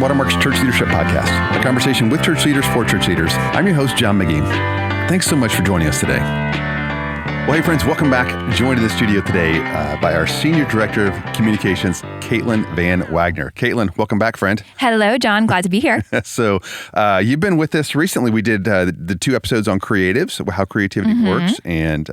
Watermark's Church Leadership Podcast, a conversation with church leaders for church leaders. I'm your host, John McGee. Thanks so much for joining us today. Well, hey friends, welcome back. Joined in the studio today by our Senior Director of Communications, Caitlin Van Wagoner. Caitlin, welcome back, friend. Hello, John. Glad to be here. So you've been with us recently. We did the 2 episodes on creatives, how creativity works, and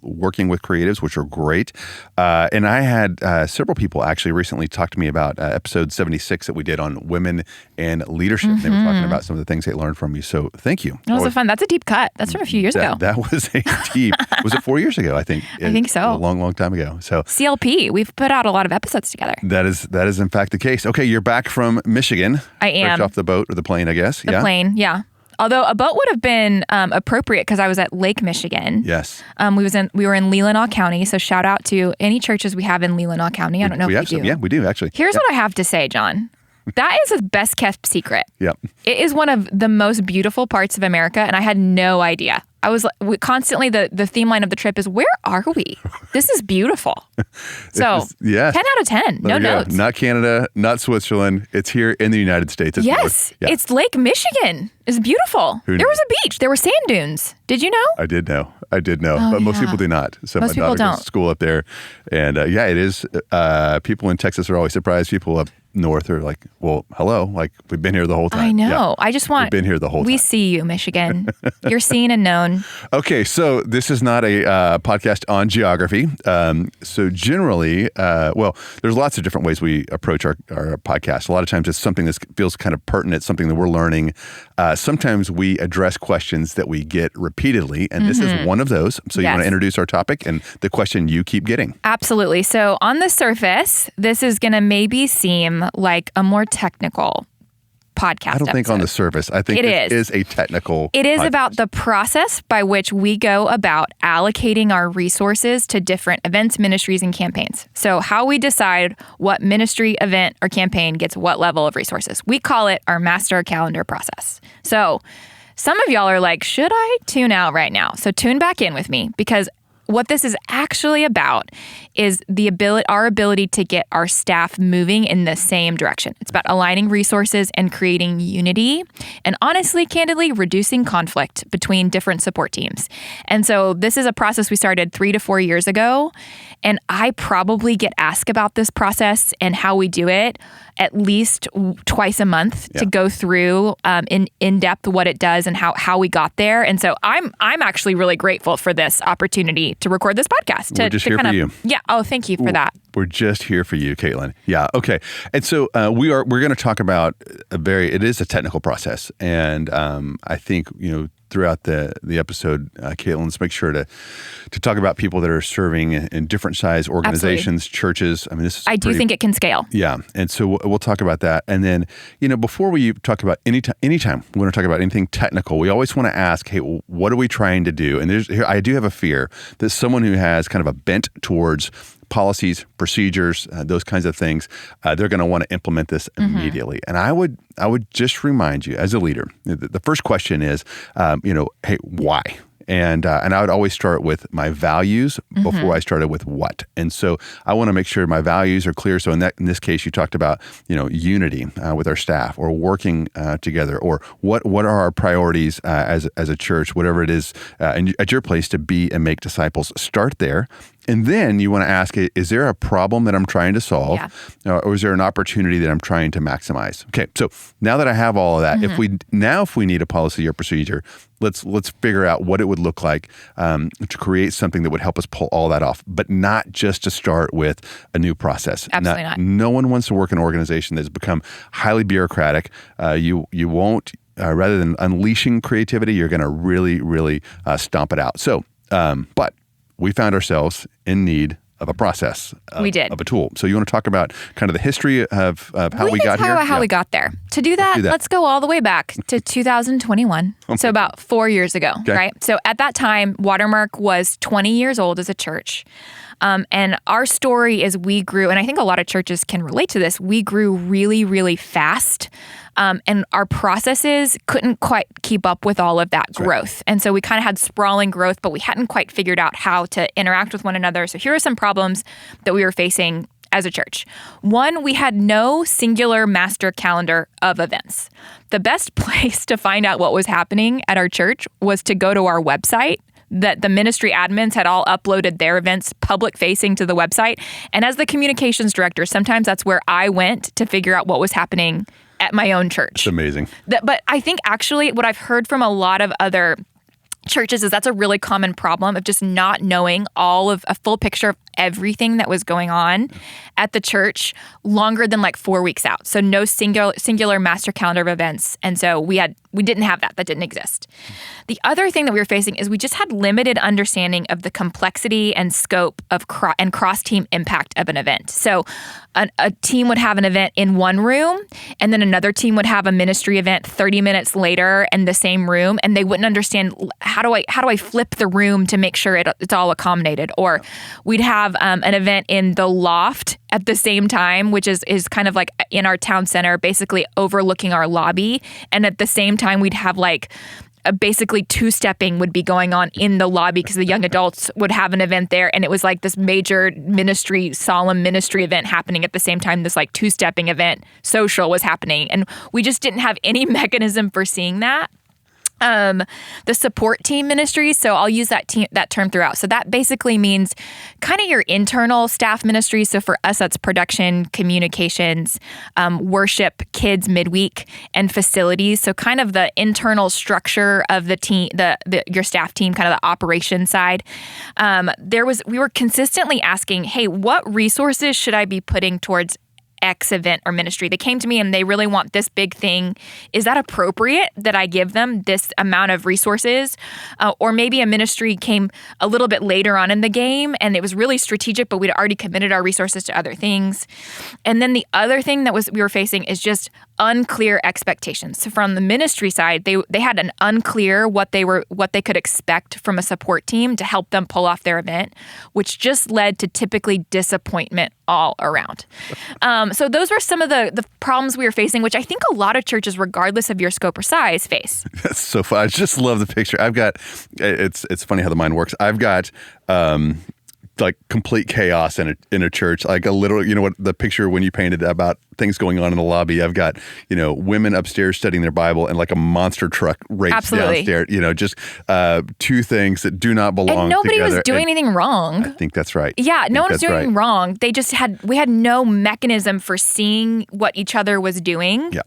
working with creatives, which are great. And I had several people actually recently talk to me about episode 76 that we did on women and leadership. They were talking about some of the things they learned from you. So thank you. That was fun. That's a deep cut. That's from a few years ago. That was a deep, was it 4 years ago, I think? I think so. A long time ago. So CLP, we've put out a lot of episodes together. That is in fact the case. Okay, you're back from Michigan. I am. Fresh off the boat or the plane, I guess. The plane, yeah. Although a boat would have been appropriate because I was at Lake Michigan. Yes. We were in Leelanau County, so shout out to any churches we have in Leelanau County. I don't know if we do. Yeah, we do actually. Here's what I have to say, John. That is a best kept secret. Yep. It is one of the most beautiful parts of America, and I had no idea. I was constantly, the theme line of the trip is, where are we? This is beautiful. So, 10 out of 10. No notes. Not Canada, not Switzerland. It's here in the United States. Yes. Yeah. It's Lake Michigan. It's beautiful. There was a beach. There were sand dunes. Did you know? I did know. But most people do not. So most my daughter goes to school up there. And it is. People in Texas are always surprised. People up north are like, well, hello. Like, we've been here the whole time. I know. Yeah. We've been here the whole time. We see you, Michigan. You're seen and known. Okay, so this is not a podcast on geography. So generally, there's lots of different ways we approach our podcast. A lot of times it's something that feels kind of pertinent, something that we're learning. Sometimes we address questions that we get repeatedly, and this is one of those. So you want to introduce our topic and the question you keep getting. Absolutely. So on the surface, this is going to maybe seem like a more technical podcast. I don't think on the surface. I think it is a technical It is podcast. about the process by which we go about allocating our resources to different events, ministries, and campaigns. So how we decide what ministry, event, or campaign gets what level of resources. We call it our master calendar process. So some of y'all are like, should I tune out right now? So tune back in with me, because what this is actually about is our ability to get our staff moving in the same direction. It's about aligning resources and creating unity, and honestly, candidly, reducing conflict between different support teams. And so this is a process we started 3 to 4 years ago, and I probably get asked about this process and how we do it at least twice a month to go through in depth what it does and how we got there. And so I'm actually really grateful for this opportunity to record this podcast. We're just here for you. Yeah. Oh, thank you for that. We're just here for you, Caitlin. Yeah. Okay. And so we're going to talk about it is a technical process. And I think, throughout the episode, Caitlin, let's make sure to talk about people that are serving in different size organizations, churches. I mean, I do think it can scale. Yeah. And so we'll talk about that. And then, before we talk about anytime we want to talk about anything technical, we always want to ask, hey, what are we trying to do? And I do have a fear that someone who has kind of a bent towards policies, procedures, those kinds of things, they're going to want to implement this immediately. And I would just remind you as a leader, the first question is, hey, why? And I would always start with my values before I started with what. And so I want to make sure my values are clear. So in this case, you talked about unity with our staff, or working together, or what are our priorities as a church, whatever it is at your place to be and make disciples. Start there. And then you want to ask, is there a problem that I'm trying to solve? Yeah. Or is there an opportunity that I'm trying to maximize? Okay, so now that I have all of that, if we need a policy or procedure, let's figure out what it would look like to create something that would help us pull all that off, but not just to start with a new process. Absolutely not. No one wants to work in an organization that's become highly bureaucratic. You won't, rather than unleashing creativity, you're going to really, really stomp it out. So, but we found ourselves in need of a process. We did. Of a tool. So you want to talk about kind of the history of how we got here? How we got there. To do that, let's go all the way back to 2021. So about 4 years ago, right? So at that time, Watermark was 20 years old as a church. And our story is we grew, and I think a lot of churches can relate to this, we grew really, really fast. And our processes couldn't quite keep up with all of that growth. And so we kind of had sprawling growth, but we hadn't quite figured out how to interact with one another. So here are some problems that we were facing as a church. One, we had no singular master calendar of events. The best place to find out what was happening at our church was to go to our website. That the ministry admins had all uploaded their events public facing to the website. And as the communications director, sometimes that's where I went to figure out what was happening at my own church. It's amazing. But I think actually what I've heard from a lot of other churches is that's a really common problem of just not knowing all of a full picture of everything that was going on at the church longer than like 4 weeks out. So no singular master calendar of events. And so we didn't have that. That didn't exist. The other thing that we were facing is we just had limited understanding of the complexity and scope of cross-team impact of an event. So a team would have an event in one room, and then another team would have a ministry event 30 minutes later in the same room, and they wouldn't understand how do I flip the room to make sure it's all accommodated. Or we'd have an event in the loft at the same time, which is kind of like in our town center, basically overlooking our lobby. And at the same time, we'd have like basically two-stepping would be going on in the lobby because the young adults would have an event there. And it was like this major solemn ministry event happening at the same time. This like two-stepping event social was happening. And we just didn't have any mechanism for seeing that. The support team ministries. So I'll use that term throughout. So that basically means kind of your internal staff ministries. So for us, that's production, communications, worship, kids midweek, and facilities. So kind of the internal structure of the team, your staff team, kind of the operations side. We were consistently asking, hey, what resources should I be putting towards X event or ministry? They came to me and they really want this big thing. Is that appropriate that I give them this amount of resources? Or maybe a ministry came a little bit later on in the game and it was really strategic, but we'd already committed our resources to other things. And then the other thing that we were facing is just unclear expectations. So from the ministry side, they had an unclear what they could expect from a support team to help them pull off their event, which just led to typically disappointment all around. So those were some of the problems we were facing, which I think a lot of churches, regardless of your scope or size, face. That's so fun. I just love the picture. It's funny how the mind works. I've got like complete chaos in a church, like a little, what the picture when you painted about things going on in the lobby. I've got, women upstairs studying their Bible and like a monster truck race downstairs, just two things that do not belong and nobody together. Was doing anything wrong. I think that's right. Yeah, no one was doing anything wrong. We had no mechanism for seeing what each other was doing. Yeah.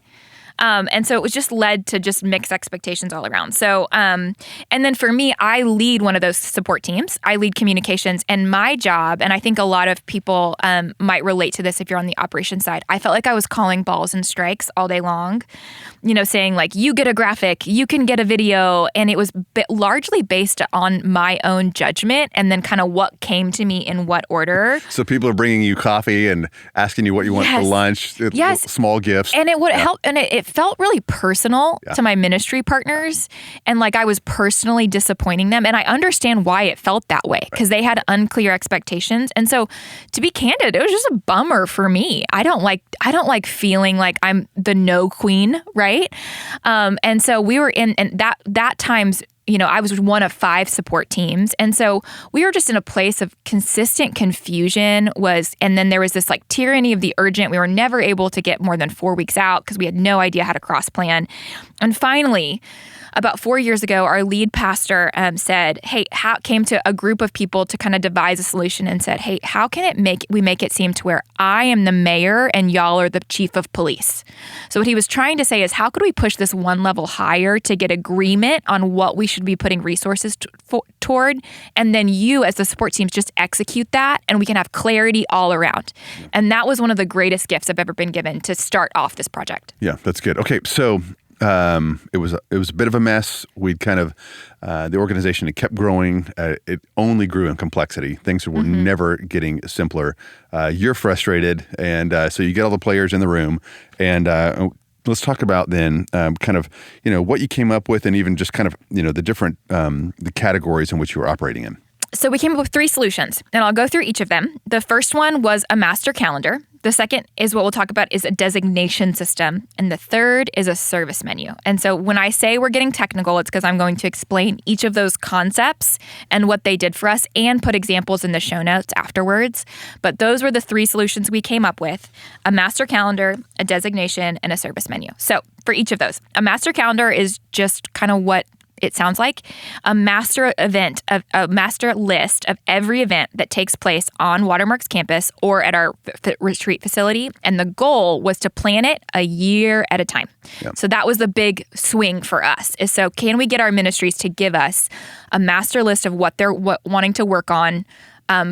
And so it was just led to just mixed expectations all around. So, and then for me, I lead one of those support teams. I lead communications, and my job, and I think a lot of people might relate to this if you're on the operations side, I felt like I was calling balls and strikes all day long, saying like, you get a graphic, you can get a video. And it was largely based on my own judgment and then kind of what came to me in what order. So people are bringing you coffee and asking you what you want for lunch, small gifts. And it would help, and it felt really personal to my ministry partners, and like I was personally disappointing them. And I understand why it felt that way, because they had unclear expectations. And so, to be candid, it was just a bummer for me. I don't like feeling like I'm the no queen, right? And so we were in, and that times, I was one of 5 support teams. And so we were just in a place of consistent confusion and then there was this like tyranny of the urgent. We were never able to get more than 4 weeks out because we had no idea how to cross plan. And finally, about 4 years ago, our lead pastor said, hey, came to a group of people to kind of devise a solution and said, hey, how can we make it seem to where I am the mayor and y'all are the chief of police? So what he was trying to say is, how could we push this one level higher to get agreement on what we should be putting resources toward? And then you as the support teams just execute that and we can have clarity all around. Yeah. And that was one of the greatest gifts I've ever been given to start off this project. Yeah, that's good. Okay, so it was a bit of a mess. We'd kind of the organization had kept growing. It only grew in complexity. Things were never getting simpler. You're frustrated, and so you get all the players in the room. And let's talk about then kind of what you came up with, and even just kind of the different the categories in which you were operating in. So we came up with 3 solutions, and I'll go through each of them. The first one was a master calendar. The second is what we'll talk about is a designation system. And the third is a service menu. And so when I say we're getting technical, it's because I'm going to explain each of those concepts and what they did for us and put examples in the show notes afterwards. But those were the three solutions we came up with: a master calendar, a designation, and a service menu. So for each of those, a master calendar is just kind of what it sounds like: a master master list of every event that takes place on Watermark's campus or at our retreat facility. And the goal was to plan it a year at a time. Yep. So that was the big swing for us, is so can we get our ministries to give us a master list of what they're wanting to work on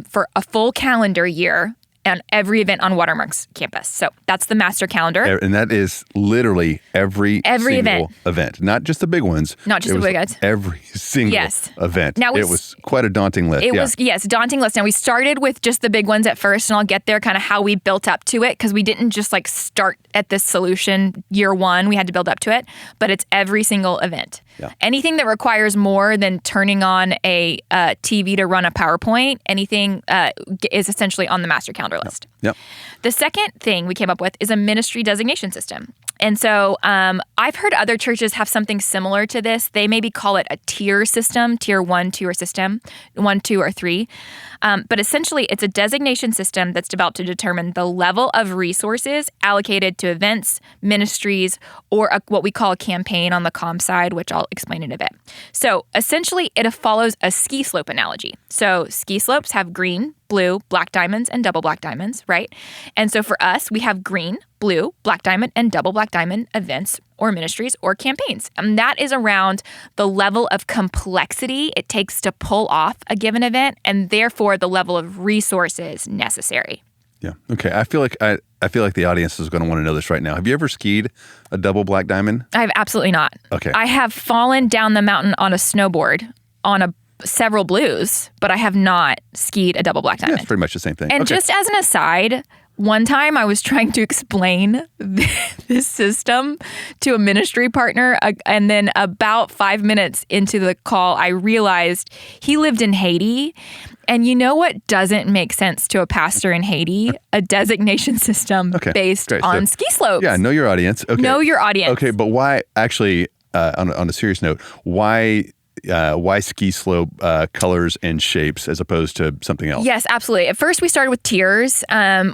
for a full calendar year on every event on Watermark's campus. So that's the master calendar. And that is literally every single event. Not just the big ones. Not just the big ones. Every single event. Now it was quite a daunting list. It was, yes, daunting list. Now we started with just the big ones at first, and I'll get there kind of how we built up to it, because we didn't just like start at this solution year one. We had to build up to it, but it's every single event. Yeah. Anything that requires more than turning on a TV to run a PowerPoint, anything is essentially on the master calendar list. Yep. The second thing we came up with is a ministry designation system. And so I've heard other churches have something similar to this. They maybe call it a tier system, tier 1, 2, or system, 1, 2, or 3. But essentially, it's a designation system that's developed to determine the level of resources allocated to events, ministries, or what we call a campaign on the comm side, which I'll explain in a bit. So essentially, it follows a ski slope analogy. So ski slopes have green, blue, black diamonds, and double black diamonds, right? And so for us, we have green, blue, black diamond, and double black diamond events or ministries or campaigns. And that is around the level of complexity it takes to pull off a given event, and therefore the level of resources necessary. Yeah. Okay. I feel like the audience is going to want to know this right now. Have you ever skied a double black diamond? I have absolutely not. Okay. I have fallen down the mountain on a snowboard on several blues, but I have not skied a double black diamond. Yeah, it's pretty much the same thing. And just as an aside, one time I was trying to explain this system to a ministry partner, and then about 5 minutes into the call, I realized he lived in Haiti. And you know what doesn't make sense to a pastor in Haiti? A designation system based on ski slopes. Yeah, know your audience. Okay. Know your audience. Okay, but why, actually, on a serious note, why ski slope colors and shapes as opposed to something else? Yes, absolutely. At first, we started with tiers,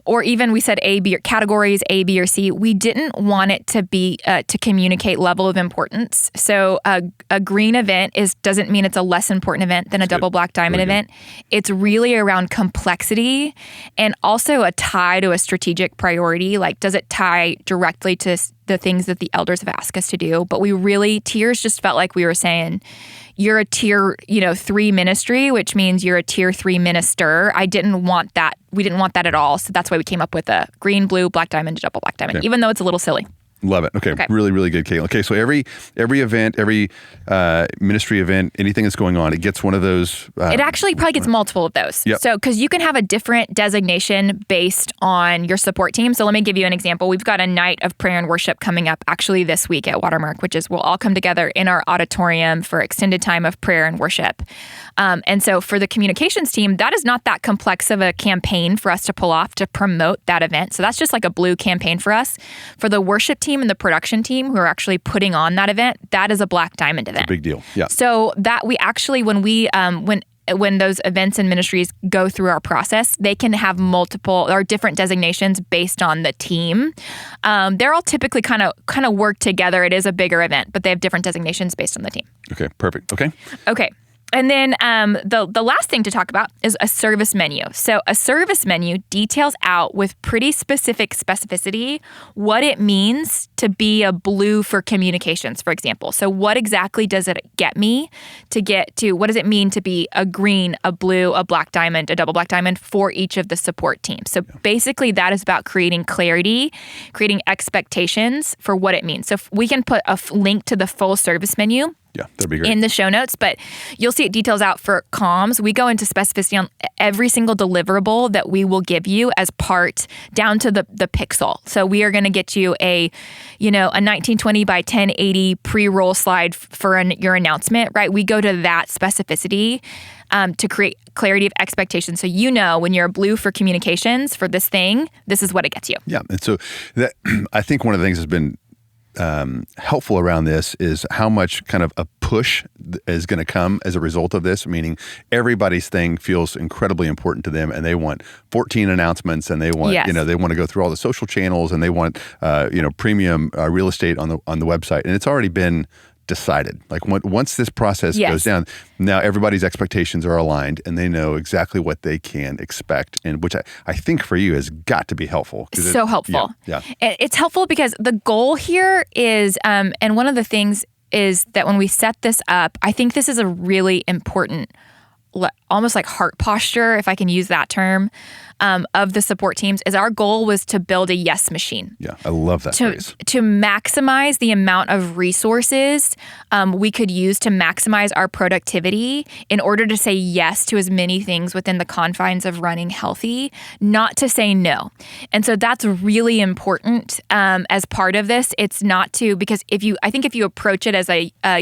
or even we said A, B, or categories A, B, or C. We didn't want it to be to communicate level of importance. So a green event doesn't mean it's a less important event than a double black diamond event. It's really around complexity and also a tie to a strategic priority. Like, does it tie directly to the things that the elders have asked us to do? But tiers just felt like we were saying, you're a tier 3 ministry, which means you're a tier 3 minister. I didn't want that. We didn't want that at all. So that's why we came up with a green, blue, black diamond, double black diamond, even though it's a little silly. Love it. Okay. Really, really good, Caitlin. Okay, so every event, every ministry event, anything that's going on, it gets one of those. It actually probably gets multiple of those. Yep. So, because you can have a different designation based on your support team. So let me give you an example. We've got a night of prayer and worship coming up actually this week at Watermark, which is we'll all come together in our auditorium for extended time of prayer and worship. And so for the communications team, that is not that complex of a campaign for us to pull off to promote that event. So that's just like a blue campaign for us. For the worship team and the production team who are actually putting on that event, that is a black diamond event. It's a big deal. Yeah. So that we actually, when those events and ministries go through our process, they can have multiple or different designations based on the team. They're all typically kind of work together. It is a bigger event, but they have different designations based on the team. Okay, perfect. Okay. And then the last thing to talk about is a service menu. So a service menu details out with pretty specific specificity what it means to be a blue for communications, for example. So what exactly does it get me to get to? What does it mean to be a green, a blue, a black diamond, a double black diamond for each of the support teams? So basically that is about creating clarity, creating expectations for what it means. So if we can put a link to the full service menu Yeah, that'd be great. in the show notes, but you'll see it details out for comms. We go into specificity on every single deliverable that we will give you as part down to the pixel. So we are going to get you a 1920 by 1080 pre-roll slide for your announcement, right? We go to that specificity to create clarity of expectations. So when you're blue for communications for this thing, this is what it gets you. Yeah, and so that I think one of the things that's been helpful around this is how much kind of a push is going to come as a result of this, meaning everybody's thing feels incredibly important to them and they want 14 announcements and they want, they want to go through all the social channels and they want, premium real estate on the website. And it's already been decided. Like once this process goes down, now everybody's expectations are aligned and they know exactly what they can expect, and which I think for you has got to be helpful. So helpful. Yeah. It's helpful because the goal here is, and one of the things is that when we set this up, I think this is a really important, almost like heart posture, if I can use that term, of the support teams, is our goal was to build a yes machine. Yeah, I love that phrase. To maximize the amount of resources we could use to maximize our productivity in order to say yes to as many things within the confines of running healthy, not to say no. And so that's really important as part of this. It's not to, because if you approach it as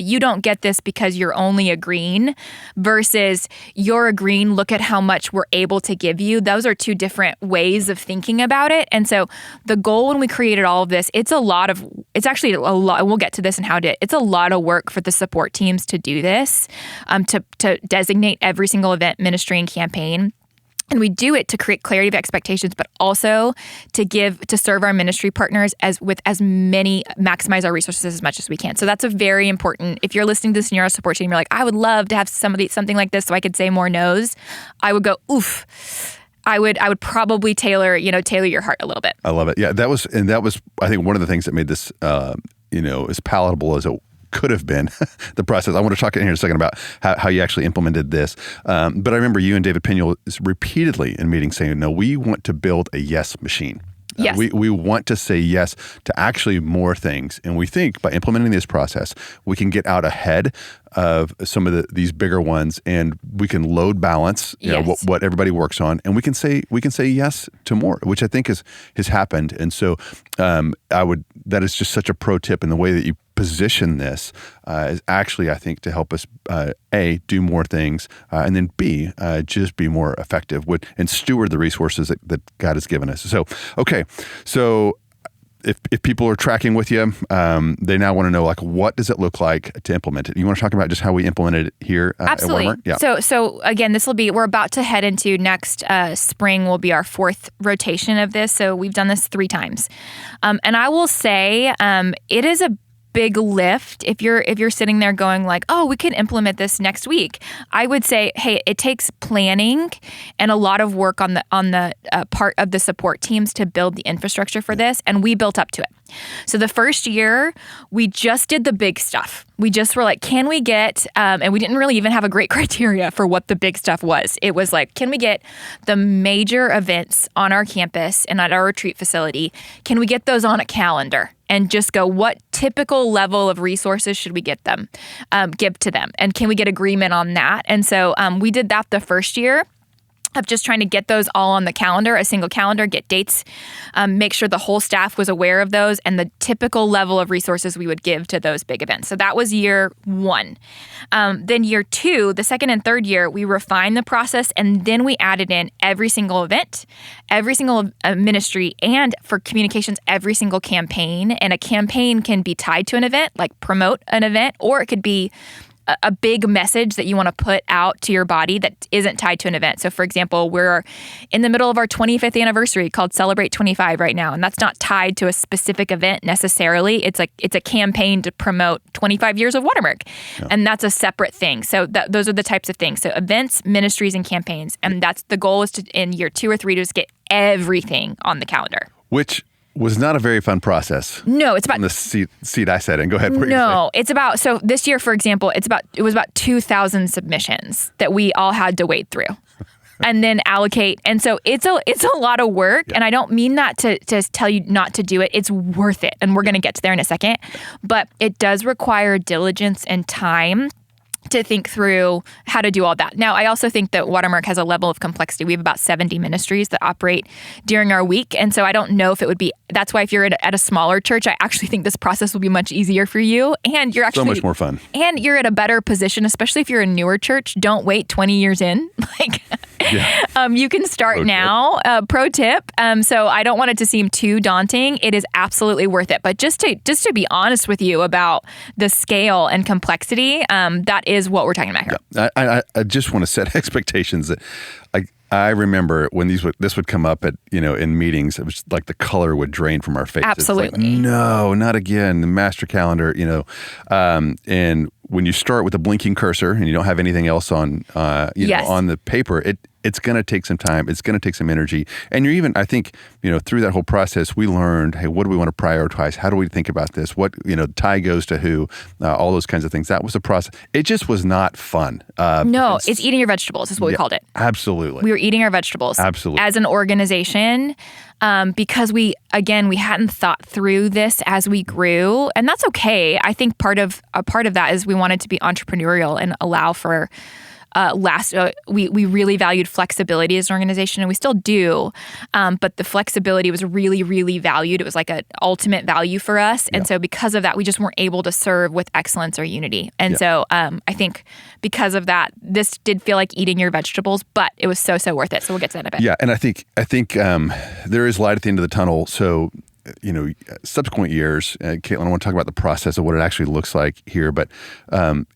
you don't get this because you're only agreeing versus you're agreeing, look at how much we're able to give you. Those are two different ways of thinking about it. And so the goal when we created all of this, it's actually a lot, we'll get to this and it's a lot of work for the support teams to do this, to designate every single event, ministry, and campaign. And we do it to create clarity of expectations, but also to serve our ministry partners maximize our resources as much as we can. So that's a very important, if you're listening to this and you're a support team, you're like, I would love to have something like this so I could say more no's. I would go, oof. I would probably tailor your heart a little bit. I love it. Yeah, that was I think one of the things that made this as palatable as it could have been, the process. I want to talk in here in a second about how you actually implemented this. But I remember you and David Piniel repeatedly in meetings saying, no, we want to build a yes machine. Yes. We want to say yes to actually more things. And we think by implementing this process, we can get out ahead of some of these bigger ones, and we can load balance what everybody works on, and we can say yes to more, which I think has happened. And so that is just such a pro tip in the way that you position this is actually, I think, to help us A, do more things, and then B, just be more effective and steward the resources that God has given us. So, okay, so if people are tracking with you, they now want to know, like, what does it look like to implement it? You want to talk about just how we implemented it here at Watermark? Yeah. So again, we're about to head into next spring will be our fourth rotation of this. So we've done this 3 times. And I will say it is a big lift if you're sitting there going like, oh, we can implement this next week. I would say, hey, it takes planning and a lot of work on the part of the support teams to build the infrastructure for this, and we built up to it. So the first year, we just did the big stuff. We just were like, can we get, and we didn't really even have a great criteria for what the big stuff was. It was like, can we get the major events on our campus and at our retreat facility? Can we get those on a calendar? And just go, what typical level of resources should we give to them? And can we get agreement on that? And so we did that the first year of just trying to get those all on the calendar, a single calendar, get dates, make sure the whole staff was aware of those and the typical level of resources we would give to those big events. So that was year 1. Then year 2, the second and third year, we refined the process, and then we added in every single event, every single ministry, and for communications, every single campaign. And a campaign can be tied to an event, like promote an event, or it could be a big message that you want to put out to your body that isn't tied to an event. So for example, we're in the middle of our 25th anniversary called Celebrate 25 right now. And that's not tied to a specific event necessarily. It's a campaign to promote 25 years of Watermark. Yeah. And that's a separate thing. So those are the types of things. So events, ministries, and campaigns. And that's the goal is to, in year 2 or 3, to just get everything on the calendar. Which was not a very fun process. No, it's about on the seat I sat in. Go ahead. No, it's about, so this year, for example, it was about 2,000 submissions that we all had to wade through. and then allocate. And so it's a lot of work. And I don't mean that to tell you not to do it. It's worth it. And we're going to get to there in a second. But it does require diligence and time to think through how to do all that. Now, I also think that Watermark has a level of complexity. We have about 70 ministries that operate during our week. And so I don't know if it would be, that's why if you're at a smaller church, I actually think this process will be much easier for you. And you're actually so much more fun. And you're at a better position, especially if you're a newer church. Don't wait 20 years in. You can start now. Pro tip. So I don't want it to seem too daunting. It is absolutely worth it. But just to be honest with you about the scale and complexity, that is what we're talking about here. Yeah. I just want to set expectations that I remember when this would come up at in meetings, it was like the color would drain from our faces. Absolutely. Like, no, not again. The master calendar, and when you start with a blinking cursor and you don't have anything else on on the paper, it's going to take some time. It's going to take some energy. And I think, through that whole process, we learned, hey, what do we want to prioritize? How do we think about this? What, tie goes to who, all those kinds of things. That was the process. It just was not fun. No, it's eating your vegetables is what we called it. Absolutely. We were eating our vegetables. Absolutely. As an organization, because we hadn't thought through this as we grew, and that's okay. I think a part of that is we wanted to be entrepreneurial and allow for we really valued flexibility as an organization, and we still do. But the flexibility was really, really valued. It was like an ultimate value for us. And so because of that, we just weren't able to serve with excellence or unity. And so I think because of that, this did feel like eating your vegetables, but it was so worth it. So we'll get to that in a bit. Yeah. And I think there is light at the end of the tunnel. So subsequent years, Caitlin, I want to talk about the process of what it actually looks like here, but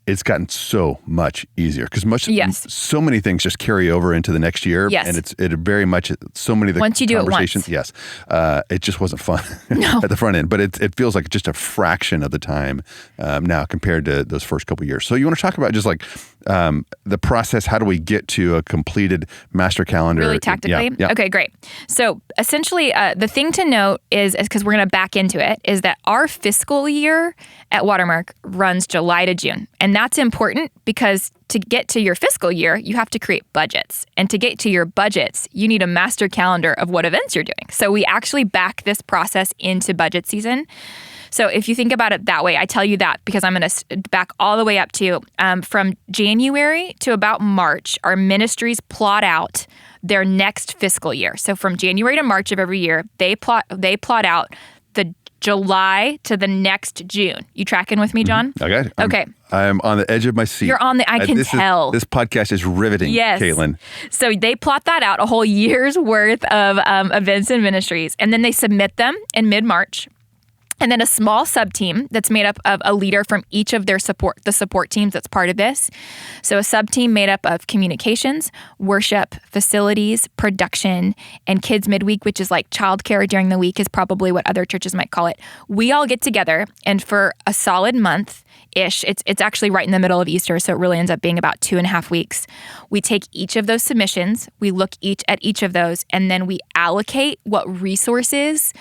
it's gotten so much easier because so many things just carry over into the next year, and it very much so many of the once you do conversations. It once. Yes, it just wasn't fun at the front end, but it feels like just a fraction of the time now compared to those first couple of years. So you want to talk about just like the process? How do we get to a completed master calendar? Really tactically? Yeah. Okay, great. So essentially, the thing to note is because we're going to back into it, is that our fiscal year at Watermark runs July to June. And that's important because to get to your fiscal year, you have to create budgets. And to get to your budgets, you need a master calendar of what events you're doing. So we actually back this process into budget season. So if you think about it that way, I tell you that because I'm going to back all the way up to from January to about March, our ministries plot out their next fiscal year. So from January to March of every year, they plot out the July to the next June. You tracking with me, John? Okay. I'm on the edge of my seat. You're on I can tell. This podcast is riveting, yes. Caitlin. So they plot that out, a whole year's worth of events and ministries, and then they submit them in mid-March. And then a small sub-team that's made up of a leader from each of the support teams that's part of this. So a sub-team made up of communications, worship, facilities, production, and kids midweek, which is like childcare during the week is probably what other churches might call it. We all get together, and for a solid month-ish, it's actually right in the middle of Easter, so it really ends up being about 2.5 weeks. We take each of those submissions, we look at each of those, and then we allocate what resources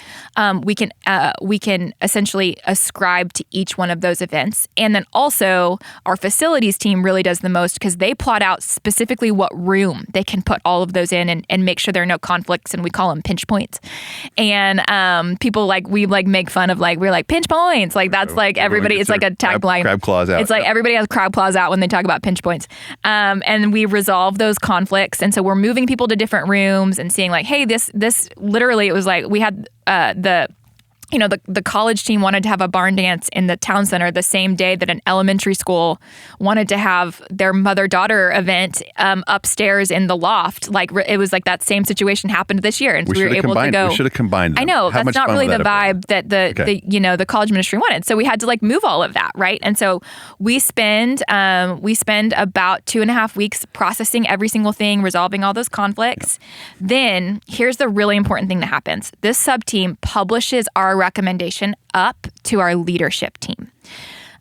we can essentially ascribe to each one of those events. And then also our facilities team really does the most because they plot out specifically what room they can put all of those in and make sure there are no conflicts, and we call them pinch points. And people we make fun of we're like pinch points. Like that's like everybody, it's like a tagline. Crab claws out. It's like everybody has crab claws out when they talk about pinch points. And we resolve those conflicts. And so we're moving people to different rooms and seeing hey, this literally, it was like we had the college team wanted to have a barn dance in the town center the same day that an elementary school wanted to have their mother-daughter event upstairs in the loft. It was like that same situation happened this year, and we were able to go. We should have combined them. I know that's not really the vibe that the college ministry wanted. So we had to move all of that, right? And so we spend about 2.5 weeks processing every single thing, resolving all those conflicts. Yeah. Then here's the really important thing that happens. This sub-team publishes our recommendation up to our leadership team.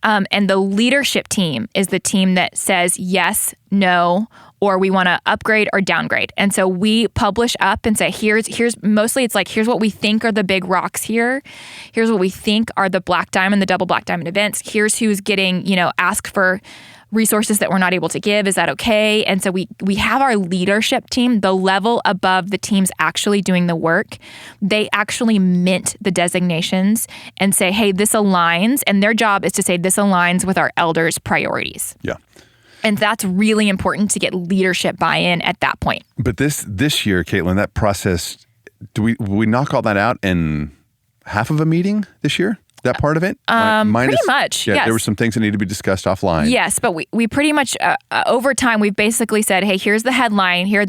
And the leadership team is the team that says yes, no, or we want to upgrade or downgrade. And so we publish up and say, here's mostly it's here's what we think are the big rocks here. Here's what we think are the black diamond, the double black diamond events. Here's who's getting, ask for resources that we're not able to give? Is that okay? And so we have our leadership team, the level above the teams actually doing the work. They actually mint the designations and say, hey, this aligns. And their job is to say this aligns with our elders' priorities. Yeah. And that's really important to get leadership buy-in at that point. But this year, Caitlin, that process, will we knock all that out in half of a meeting this year? That part of it? Pretty much, yeah, yes. There were some things that need to be discussed offline. Yes, but we pretty much, over time, we've basically said, hey, here's the headline. Here's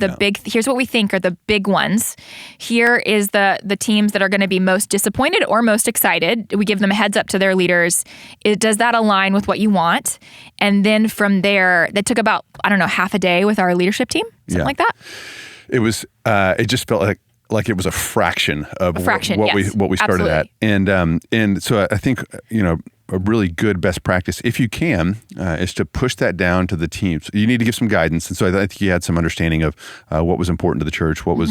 what we think are the big ones. Here is the teams that are going to be most disappointed or most excited. We give them a heads up to their leaders. Does that align with what you want? And then from there, that took about, half a day with our leadership team, something like that. It was, it just felt like it was a fraction of what yes. we started Absolutely. at. And so I think, a really good best practice, if you can, is to push that down to the teams. You need to give some guidance. And so I think you had some understanding of what was important to the church, what was,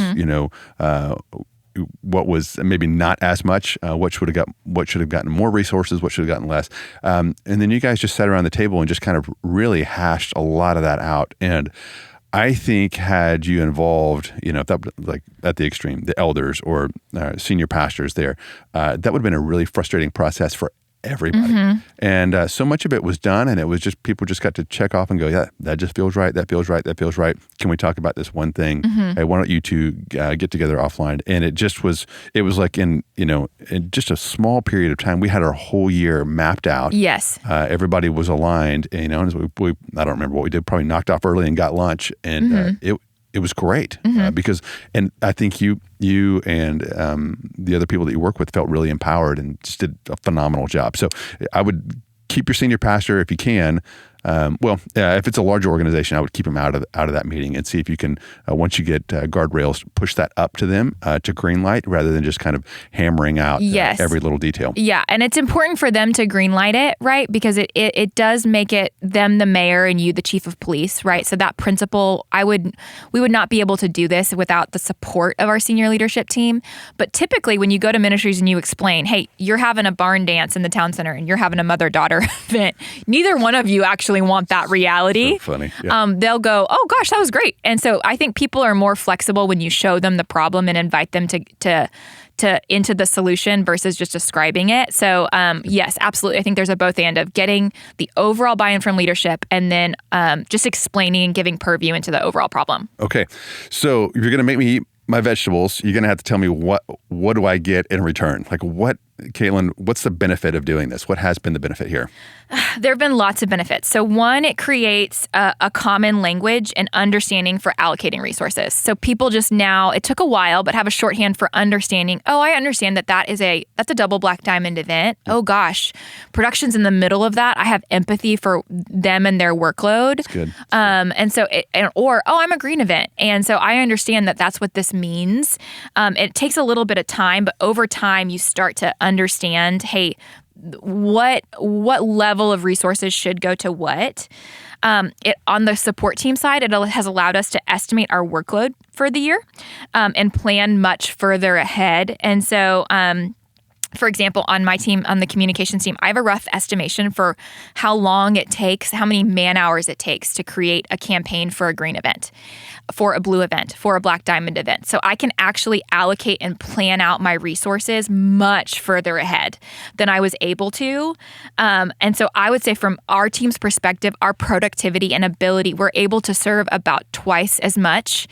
what was maybe not as much, what should have gotten more resources, what should have gotten less. And then you guys just sat around the table and just kind of really hashed a lot of that out. And I think had you involved, like at the extreme, the elders or senior pastors there, that would have been a really frustrating process for everybody. Mm-hmm. And so much of it was done, and it was just people just got to check off and go, yeah, that just feels right. That feels right. That feels right. Can we talk about this one thing? Mm-hmm. Hey, why don't you two get together offline? And it was like in just a small period of time, we had our whole year mapped out. Yes. Everybody was aligned, and I don't remember what we did. Probably knocked off early and got lunch, and it was great because, and I think you and the other people that you work with felt really empowered and just did a phenomenal job. So I would keep your senior pastor if you can. If it's a larger organization, I would keep them out of that meeting and see if you can, once you get guardrails, push that up to them to green light rather than just kind of hammering out every little detail. Yeah, and it's important for them to green light it, right? Because it does make it them the mayor and you the chief of police, right? So that principle, we would not be able to do this without the support of our senior leadership team. But typically when you go to ministries and you explain, hey, you're having a barn dance in the town center and you're having a mother-daughter event, neither one of you actually want that reality. So funny. Yeah. They'll go, oh gosh, that was great. And so I think people are more flexible when you show them the problem and invite them to into the solution versus just describing it. So yes, absolutely. I think there's a both and of getting the overall buy-in from leadership and then just explaining and giving purview into the overall problem. Okay. So if you're going to make me eat my vegetables, you're going to have to tell me what do I get in return? Like Caitlin, what's the benefit of doing this? What has been the benefit here? There have been lots of benefits. So one, it creates a common language and understanding for allocating resources. So people just now, it took a while, but have a shorthand for understanding, oh, I understand that's a double black diamond event. Oh gosh, production's in the middle of that. I have empathy for them and their workload. That's good. And so, I'm a green event. And so I understand that that's what this means. It takes a little bit of time, but over time you start to understand, hey, what level of resources should go to what. On the support team side, it has allowed us to estimate our workload for the year and plan much further ahead. And so, for example, on my team, on the communications team, I have a rough estimation for how long it takes, how many man hours it takes to create a campaign for a green event, for a blue event, for a black diamond event. So I can actually allocate and plan out my resources much further ahead than I was able to. And so I would say from our team's perspective, our productivity and ability, we're able to serve about twice as much,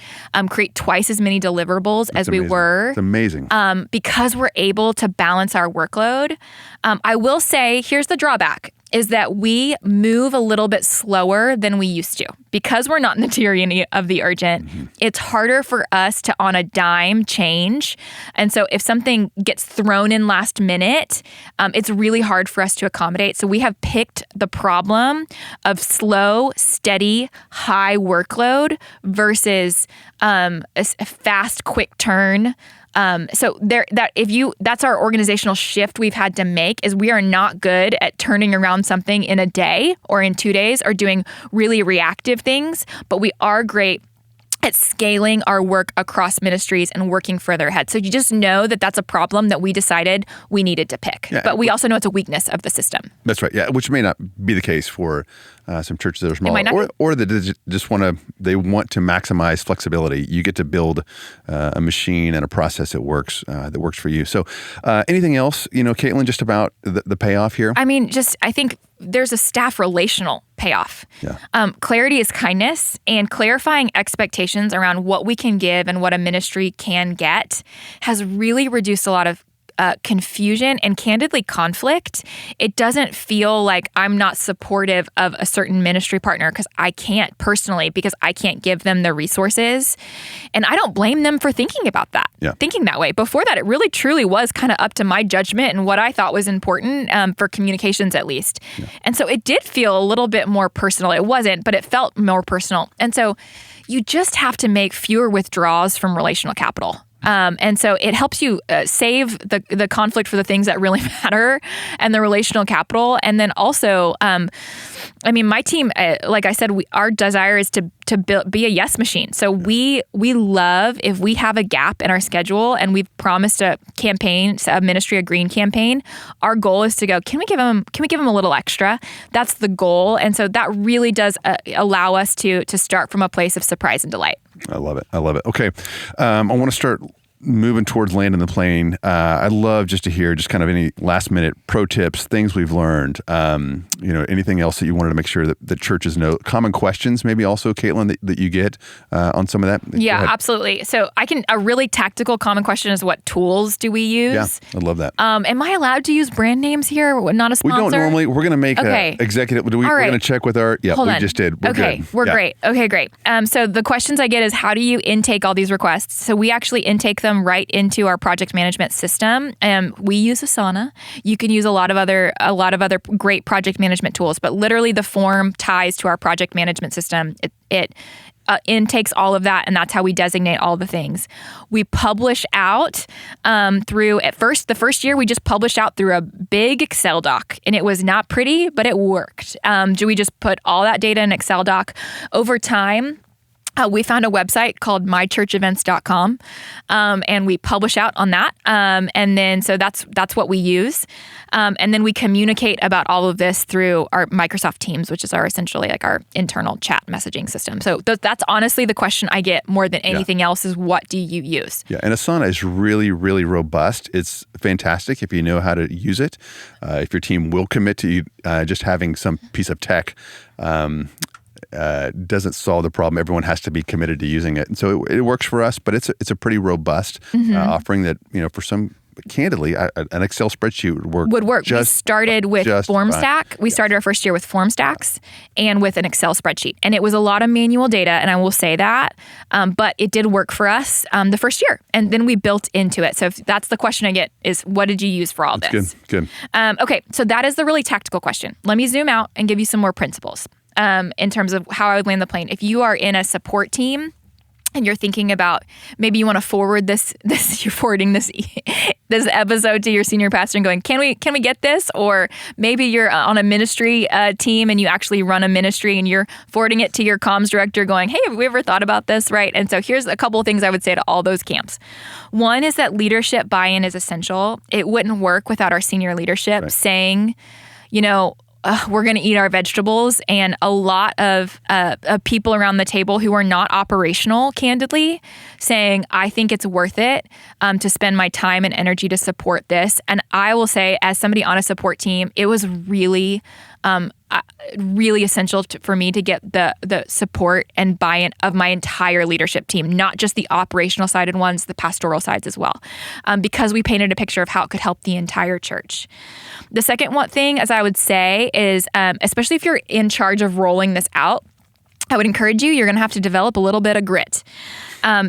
create twice as many deliverables as we were. It's amazing. Because we're able to balance our workload. I will say, here's the drawback, is that we move a little bit slower than we used to. Because we're not in the tyranny of the urgent, it's harder for us to, on a dime, change. And so if something gets thrown in last minute, it's really hard for us to accommodate. So we have picked the problem of slow, steady, high workload versus a fast, quick turn. That's our organizational shift we've had to make, is we are not good at turning around something in a day or in 2 days or doing really reactive things, but we are great at scaling our work across ministries and working further ahead. So you just know that that's a problem that we decided we needed to pick. Yeah, but we also know it's a weakness of the system. That's right. Yeah, which may not be the case for some churches that are smaller, might not or that just want to maximize flexibility. You get to build a machine and a process that works for you. So, anything else, Caitlin, just about the payoff here? I mean, I think there's a staff relational payoff. Yeah. Clarity is kindness, and clarifying expectations around what we can give and what a ministry can get has really reduced a lot of confusion and candidly conflict. It doesn't feel like I'm not supportive of a certain ministry partner because I can't personally, because I can't give them the resources. And I don't blame them for thinking about that, thinking that way. Before that, it really truly was kind of up to my judgment and what I thought was important for communications at least. Yeah. And so it did feel a little bit more personal. It wasn't, but it felt more personal. And so you just have to make fewer withdrawals from relational capital. And so it helps you save the conflict for the things that really matter and the relational capital. And then also, my team, like I said, our desire is to be a yes machine. So we love if we have a gap in our schedule and we've promised a campaign, a ministry, a green campaign. Our goal is to go, can we give them a little extra? That's the goal. And so that really does allow us to start from a place of surprise and delight. I love it. Okay. I want to start moving towards landing the plane. I'd love just to hear just kind of any last minute pro tips, things we've learned, anything else that you wanted to make sure that churches know, common questions, maybe also, Caitlin, that you get on some of that. Yeah, absolutely. So a really tactical common question is, what tools do we use? Yeah, I love that. Am I allowed to use brand names here? Not a sponsor? We don't normally. We're going to make an executive. We're going to check with our, Hold we on. just did. We're good. We're great. Okay, great. So the questions I get is, how do you intake all these requests? So we actually intake them right into our project management system. We use Asana. You can use a lot of other great project management tools, but literally the form ties to our project management system. It intakes all of that, and that's how we designate all the things. We publish out the first year we just published out through a big Excel doc, and it was not pretty, but it worked. We just put all that data in Excel doc. Over time, we found a website called mychurchevents.com, and we publish out on that. And then, so that's what we use. And then we communicate about all of this through our Microsoft Teams, which is essentially like our internal chat messaging system. So that's honestly the question I get more than anything else is, what do you use? Yeah, and Asana is really, really robust. It's fantastic if you know how to use it. If your team will commit to just having some piece of tech, doesn't solve the problem. Everyone has to be committed to using it. And so it works for us, but it's a pretty robust offering that, for some, candidly, an Excel spreadsheet would work. We started with FormStack. We started our first year with FormStacks and with an Excel spreadsheet. And it was a lot of manual data, and I will say that, but it did work for us the first year. And then we built into it. So if that's the question I get is, what did you use for all this? Good. Okay, so that is the really tactical question. Let me zoom out and give you some more principles. In terms of how I would land the plane. If you are in a support team and you're thinking about, maybe you want to forward you're forwarding this episode to your senior pastor and going, can we get this? Or maybe you're on a ministry team and you actually run a ministry and you're forwarding it to your comms director going, hey, have we ever thought about this? Right. And so here's a couple of things I would say to all those camps. One is that leadership buy-in is essential. It wouldn't work without our senior leadership saying, we're going to eat our vegetables, and a lot of people around the table who are not operational, candidly, saying, I think it's worth it to spend my time and energy to support this. And I will say, as somebody on a support team, it was really essential for me to get the support and buy-in of my entire leadership team, not just the operational sided ones, the pastoral sides as well, because we painted a picture of how it could help the entire church. The second thing, as I would say, is especially if you're in charge of rolling this out, I would encourage you're going to have to develop a little bit of grit.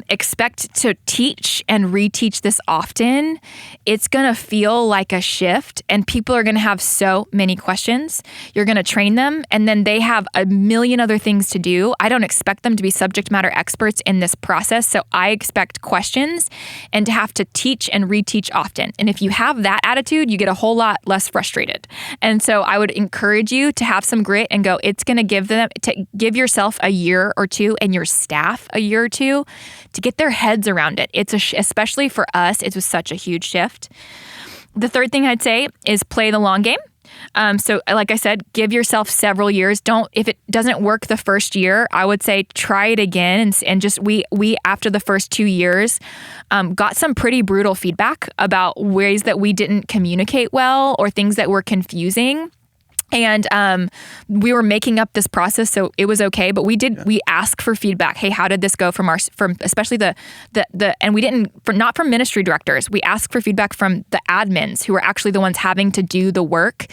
Expect to teach and reteach this often. It's going to feel like a shift, and people are going to have so many questions. You're going to train them, and then they have a million other things to do. I don't expect them to be subject matter experts in this process, so I expect questions and to have to teach and reteach often. And if you have that attitude, you get a whole lot less frustrated. And so I would encourage you to have some grit and go, it's going to give yourself a year or two and your staff a year or two to get their heads around it. Especially for us, it was such a huge shift. The third thing I'd say is play the long game. So like I said, give yourself several years. If it doesn't work the first year, I would say try it again. And just we after the first 2 years, got some pretty brutal feedback about ways that we didn't communicate well or things that were confusing. And we were making up this process, so it was okay. But we asked for feedback. Hey, how did this go from especially and we didn't, not from ministry directors. We asked for feedback from the admins who were actually the ones having to do the work.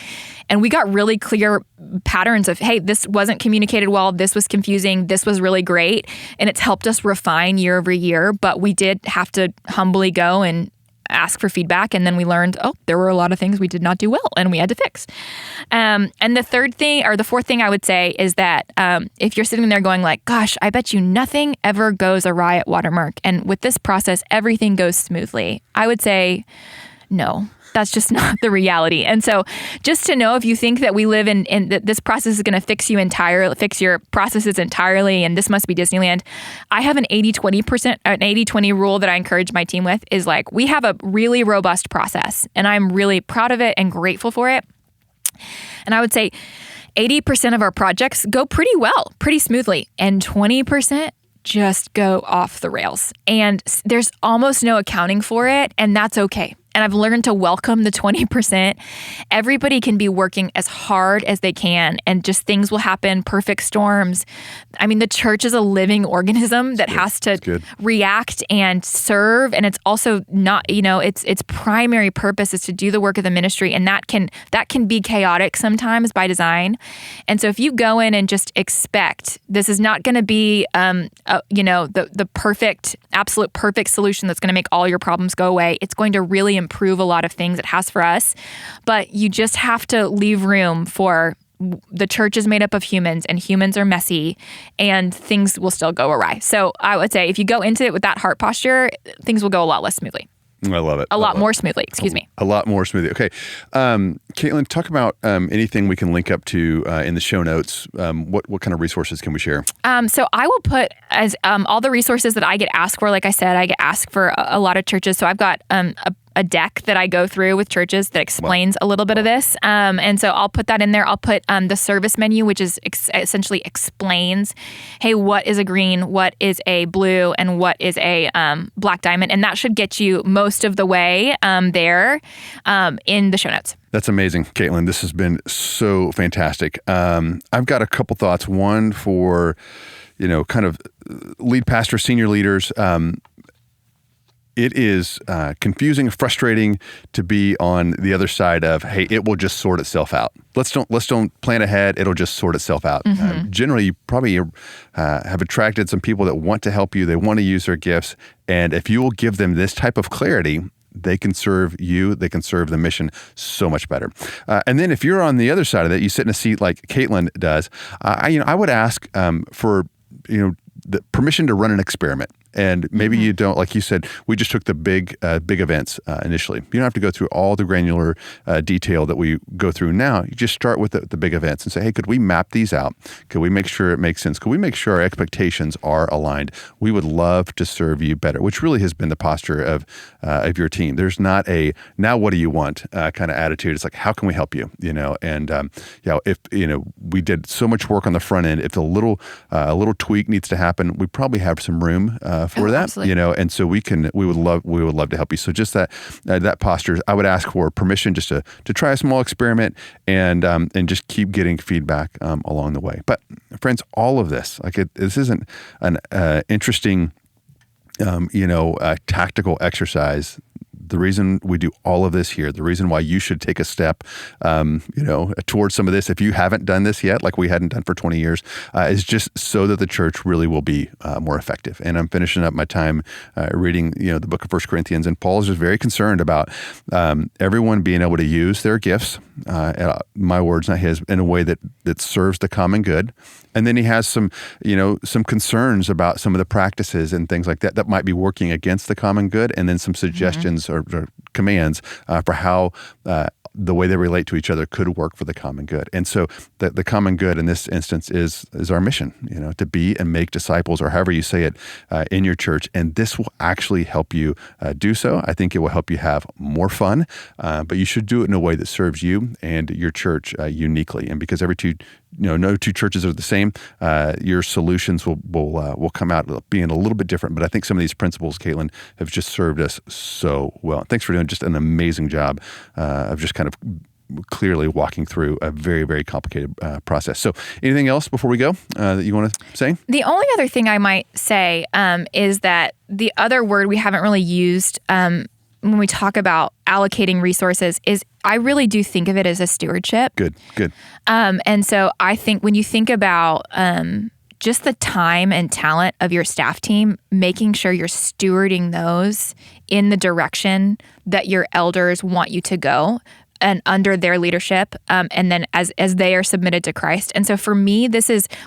And we got really clear patterns of, hey, this wasn't communicated well. This was confusing. This was really great. And it's helped us refine year over year. But we did have to humbly go and ask for feedback, and then we learned, there were a lot of things we did not do well and we had to fix. And the fourth thing I would say is that if you're sitting there going like, gosh, I bet you nothing ever goes awry at Watermark, and with this process everything goes smoothly, I would say no. That's just not the reality. And so just to know, if you think that we live in that this process is going to fix your processes entirely, and this must be Disneyland, I have an 80-20 rule that I encourage my team with, is like, we have a really robust process and I'm really proud of it and grateful for it. And I would say 80% of our projects go pretty well, pretty smoothly, and 20% just go off the rails. And there's almost no accounting for it, and that's okay. And I've learned to welcome the 20%. Everybody can be working as hard as they can, and just things will happen, perfect storms. I mean, the church is a living organism that has to react and serve. And it's also not, its primary purpose is to do the work of the ministry. And that can be chaotic sometimes by design. And so if you go in and just expect this is not going to be, the perfect, absolute perfect solution that's going to make all your problems go away. It's going to really improve a lot of things it has for us, but you just have to leave room for the church is made up of humans, and humans are messy, and things will still go awry. So I would say if you go into it with that heart posture, things will go a lot less smoothly. I love it. A lot more smoothly. A lot more smoothly. Okay. Caitlin, talk about anything we can link up to in the show notes. What kind of resources can we share? So I will put as all the resources that I get asked for. Like I said, I get asked for a lot of churches. So I've got a deck that I go through with churches that explains a little bit of this. And so I'll put that in there. I'll put the service menu, which is essentially explains, hey, what is a green, what is a blue, and what is a black diamond. And that should get you most of the way there in the show notes. That's amazing, Caitlin. This has been so fantastic. I've got a couple thoughts. One for, kind of lead pastor, senior leaders. It is confusing, frustrating to be on the other side of, hey, it will just sort itself out. Let's don't plan ahead. It'll just sort itself out. Mm-hmm. Generally, you probably have attracted some people that want to help you. They want to use their gifts. And if you will give them this type of clarity, they can serve you. They can serve the mission so much better. And then if you're on the other side of that, you sit in a seat like Caitlin does. I would ask for the permission to run an experiment. And maybe you don't, like you said, we just took the big events initially. You don't have to go through all the granular detail that we go through now. You just start with the big events and say, hey, could we map these out? Could we make sure it makes sense? Could we make sure our expectations are aligned? We would love to serve you better, which really has been the posture of your team. There's not a, now what do you want kind of attitude. It's like, how can we help you? And if we did so much work on the front end, if a little tweak needs to happen, we probably have some room for that, absolutely. And so we would love to help you. So just that posture, I would ask for permission just to try a small experiment and just keep getting feedback along the way. But friends, all of this, this isn't an interesting, tactical exercise. The reason we do all of this here, the reason why you should take a step, towards some of this, if you haven't done this yet, like we hadn't done for 20 years, is just so that the church really will be more effective. And I'm finishing up my time reading, the book of 1 Corinthians, and Paul is just very concerned about everyone being able to use their gifts, my words, not his, in a way that serves the common good. And then he has some concerns about some of the practices and things like that might be working against the common good, and then some suggestions or commands for how the way they relate to each other could work for the common good. And so the common good in this instance is our mission, to be and make disciples, or however you say it, in your church. And this will actually help you do so. I think it will help you have more fun, but you should do it in a way that serves you and your church uniquely. And because no two churches are the same, your solutions will come out being a little bit different. But I think some of these principles, Caitlin, have just served us so well. Thanks for doing just an amazing job of just kind of clearly walking through a very, very complicated process. So anything else before we go that you want to say? The only other thing I might say is that the other word we haven't really used when we talk about allocating resources is I really do think of it as a stewardship. Good. And so I think when you think about just the time and talent of your staff team, making sure you're stewarding those in the direction that your elders want you to go and under their leadership, and then as they are submitted to Christ. And so for me,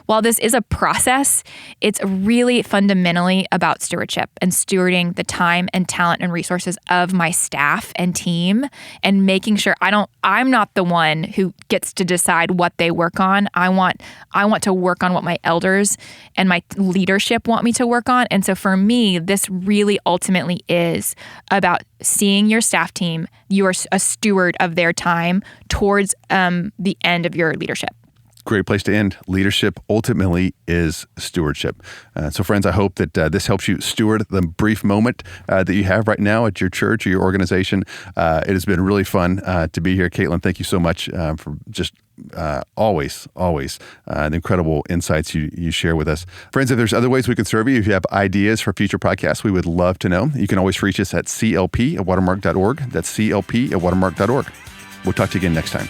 while this is a process, it's really fundamentally about stewardship and stewarding the time and talent and resources of my staff and team, and making sure I'm not the one who gets to decide what they work on. I want to work on what my elders and my leadership want me to work on. And so for me, this really ultimately is about seeing your staff team, you are a steward of their time towards the end of your leadership. Great place to end. Leadership ultimately is stewardship. So friends, I hope that this helps you steward the brief moment that you have right now at your church or your organization. It has been really fun to be here. Caitlin, thank you so much for just always the incredible insights you share with us. Friends, if there's other ways we can serve you, if you have ideas for future podcasts, we would love to know. You can always reach us at clp@watermark.org. That's clp@watermark.org. We'll talk to you again next time.